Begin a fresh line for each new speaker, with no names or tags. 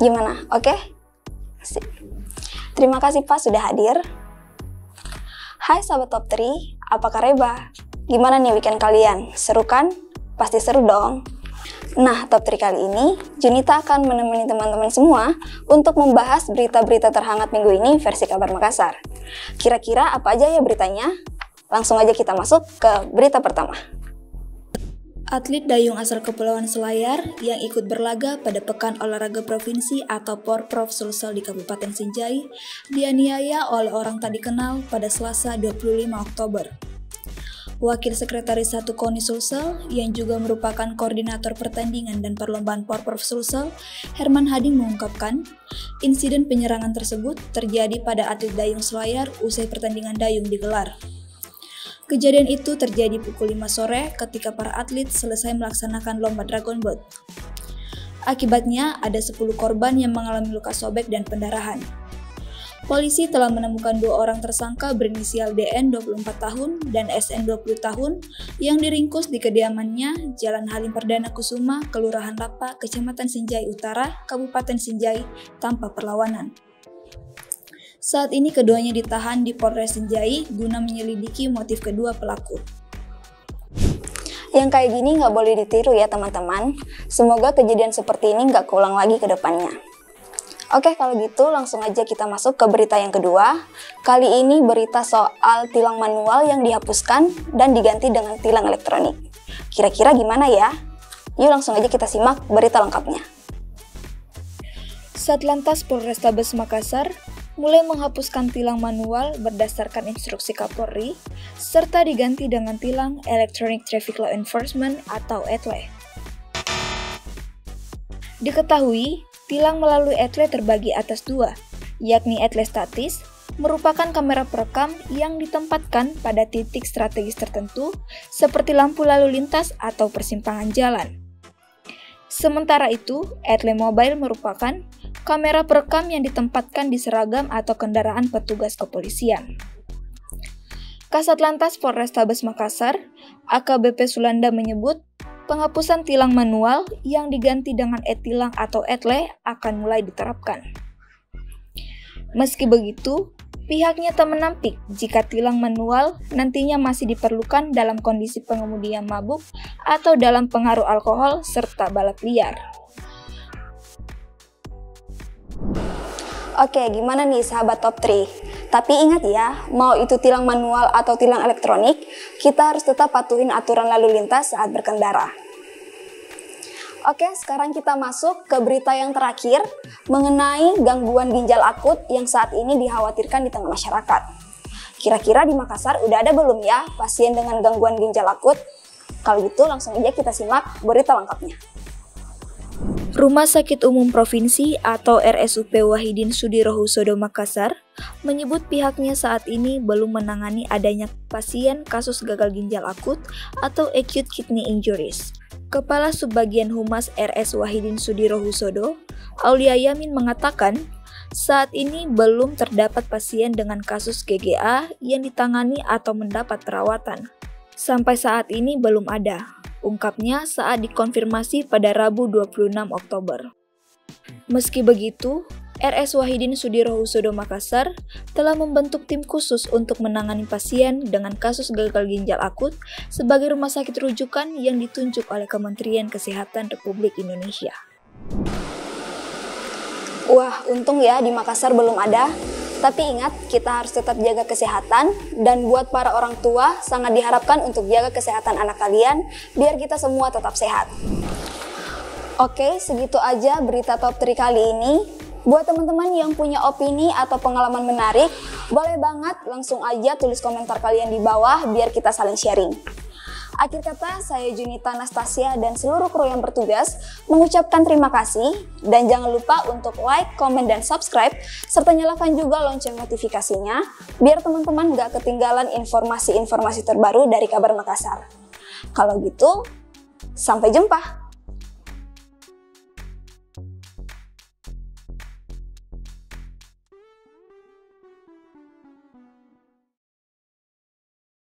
Gimana? Oke? Sip. Terima kasih Pak sudah hadir. Hai sahabat Top 3, apa kabar? Gimana nih weekend kalian? Seru kan? Pasti seru dong. Nah, Top 3 kali ini, Junita akan menemani teman-teman semua untuk membahas berita-berita terhangat minggu ini versi Kabar Makassar. Kira-kira apa aja ya beritanya? Langsung aja kita masuk ke berita pertama.
Atlet dayung asal Kepulauan Selayar yang ikut berlaga pada Pekan Olahraga Provinsi atau Porprov Sulsel di Kabupaten Sinjai dianiaya oleh orang tak dikenal pada Selasa 25 Oktober. Wakil Sekretaris 1 KONI Sulsel yang juga merupakan koordinator pertandingan dan perlombaan Porprov Sulsel, Herman Hading mengungkapkan, insiden penyerangan tersebut terjadi pada atlet dayung Selayar usai pertandingan dayung digelar. Kejadian itu terjadi pukul 5 sore ketika para atlet selesai melaksanakan lomba Dragon Boat. Akibatnya, ada 10 korban yang mengalami luka sobek dan pendarahan. Polisi telah menemukan 2 orang tersangka berinisial DN 24 tahun dan SN 20 tahun yang diringkus di kediamannya Jalan Halim Perdana Kusuma, Kelurahan Lapa, Kecamatan Sinjai Utara, Kabupaten Sinjai, tanpa perlawanan. Saat ini keduanya ditahan di Polres Sinjai guna menyelidiki motif kedua pelaku.
Yang kayak gini nggak boleh ditiru ya teman-teman. Semoga kejadian seperti ini nggak keulang lagi ke depannya. Oke, kalau gitu langsung aja kita masuk ke berita yang kedua. Kali ini berita soal tilang manual yang dihapuskan dan diganti dengan tilang elektronik. Kira-kira gimana ya? Yuk langsung aja kita simak berita lengkapnya.
Satlantas Polrestabes Makassar mulai menghapuskan tilang manual berdasarkan instruksi Kapolri, serta diganti dengan tilang Electronic Traffic Law Enforcement atau ETLE. Diketahui, tilang melalui ETLE terbagi atas 2, yakni ETLE statis, merupakan kamera perekam yang ditempatkan pada titik strategis tertentu seperti lampu lalu lintas atau persimpangan jalan. Sementara itu, ETLE mobile merupakan kamera perekam yang ditempatkan di seragam atau kendaraan petugas kepolisian. Kasat Lantas Polrestabes Makassar, AKBP Sulanda menyebut, penghapusan tilang manual yang diganti dengan e-tilang atau ETLE akan mulai diterapkan. Meski begitu, pihaknya tak menampik jika tilang manual nantinya masih diperlukan dalam kondisi pengemudi yang mabuk atau dalam pengaruh alkohol serta balap liar.
Oke, gimana nih sahabat Top 3? Tapi ingat ya, mau itu tilang manual atau tilang elektronik, kita harus tetap patuhin aturan lalu lintas saat berkendara. Oke, sekarang kita masuk ke berita yang terakhir mengenai gangguan ginjal akut yang saat ini dikhawatirkan di tengah masyarakat. Kira-kira di Makassar udah ada belum ya pasien dengan gangguan ginjal akut? Kalau gitu langsung aja kita simak berita lengkapnya.
Rumah Sakit Umum Provinsi atau RSUP Wahidin Sudirohusodo Makassar menyebut pihaknya saat ini belum menangani adanya pasien kasus gagal ginjal akut atau acute kidney injuries. Kepala Subbagian Humas RS Wahidin Sudirohusodo, Aulia Yamin mengatakan, saat ini belum terdapat pasien dengan kasus GGA yang ditangani atau mendapat perawatan. Sampai saat ini belum ada. Ungkapnya saat dikonfirmasi pada Rabu 26 Oktober. Meski begitu, RS Wahidin Sudirohusodo Makassar telah membentuk tim khusus untuk menangani pasien dengan kasus gagal ginjal akut sebagai rumah sakit rujukan yang ditunjuk oleh Kementerian Kesehatan Republik Indonesia.
Wah, untung ya di Makassar belum ada. Tapi ingat, kita harus tetap jaga kesehatan, dan buat para orang tua sangat diharapkan untuk jaga kesehatan anak kalian biar kita semua tetap sehat. Oke, segitu aja berita Top 3 kali ini. Buat teman-teman yang punya opini atau pengalaman menarik, boleh banget langsung aja tulis komentar kalian di bawah biar kita saling sharing. Akhir kata, saya Junita Anastasia dan seluruh kru yang bertugas mengucapkan terima kasih, dan jangan lupa untuk like, komen, dan subscribe, serta nyalakan juga lonceng notifikasinya, biar teman-teman gak ketinggalan informasi-informasi terbaru dari Kabar Makassar. Kalau gitu, sampai jumpa!